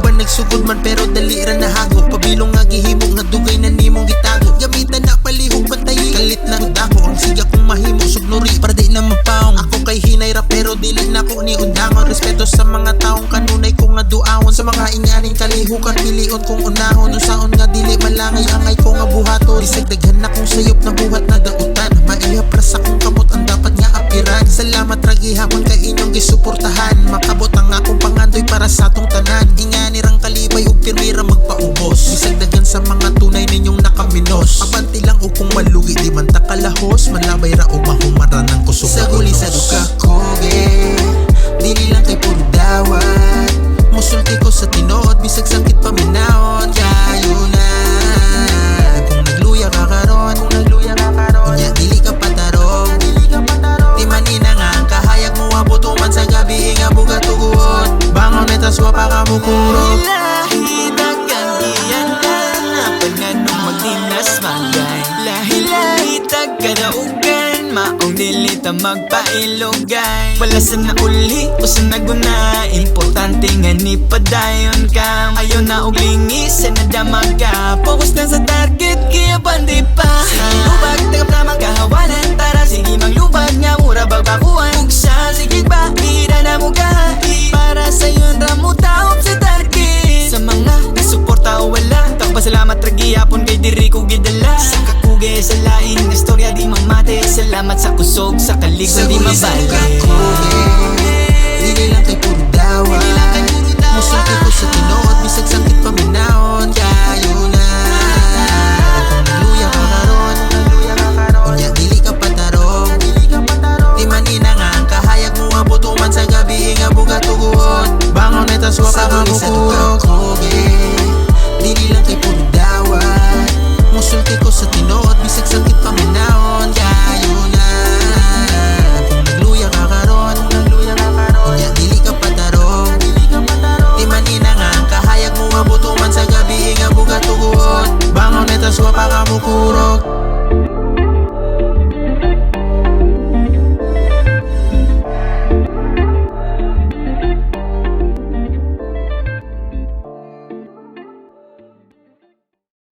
uban nagsugod man pero dali ra nahago. Pabilong nga gihimo nga dugay na nimong gitago. Gamitan na palihog patay kalit na dako. Ang siga kong mahimo sugnuri para di na mapaong. Ako kay hinay ra pero dili na ko ni undangon. Respeto sa mga taong kanunay kong naduawon. Sa mga inganing kalihukan pilion kong unahon. Usaon nga dili malangay angay ko nga buhaton. Disagdaghan na kong sayop na buhat na dautan. Maihapras akong kamot ang dapat nga apiran. Salamat ra gihapon kay inyong gisuportahan. Makabot ang akong pangandoy para sa atong tanan. Ingani rang kalibay ug pirmira magpaubos. Bisagdagan sa mga tunay ninyong nakaminos. Abanti lang o kung malugi di man takalahos. Manlabay ra o mahumaran ng kusog na ulos. Sa duka ko dili lang kay puro dawat. Musulti ko sa tinood bisag sakit paminaon. Kayo na kung nagluya ka karon. Unya dili ka patarong. Di man ina nga ang kahayag mo abot man sa gabi nga buga tuguot. Bangon etas wa pa ka mukuro. Lahi tagkandiyan ka na panganong magdinas magay. Lahi tagkadaugan maong dilita magpailugay. Wala sa nauli o sa naguna. Importante nga ni padayon ka. Ayaw na og lingis sa nadamag ka. Focus na sa target kaya bandi pa. Sige lubag tagap na magkahawanan. Tara sige maglubag nga mura bagbakuan. Ugsa sige ba ira na mo kahit. Para sa yun ramo taop sa target. Sa mga nasuporta o wala. Salamat ragi hapon kay diri ko gidala. Sa kakuge sa lain ng istorya di mamate. Salamat sa kusog sa kaligwan di mabalik. Dili lang kay puro dawa. Musulti ko sa tinood bisag sakit paminaon. Kayo na kung nagluya ka karon. Unya dili ka patarong. Di man ina nga ang kahayag mo abot man sa gabi nga buga tuguot. Bangon etas wa pa ka mukurog. Dili lang kay puro dawat. Musulti ko sa tinood bisag sakit paminaon. Kayo na kung nagluya ka karon. Unya dili ka patarong. Di man ina nga ang kahayag mo abot man sa gabi nga buga tuguot. Bangon etas wa pa ka mukurog.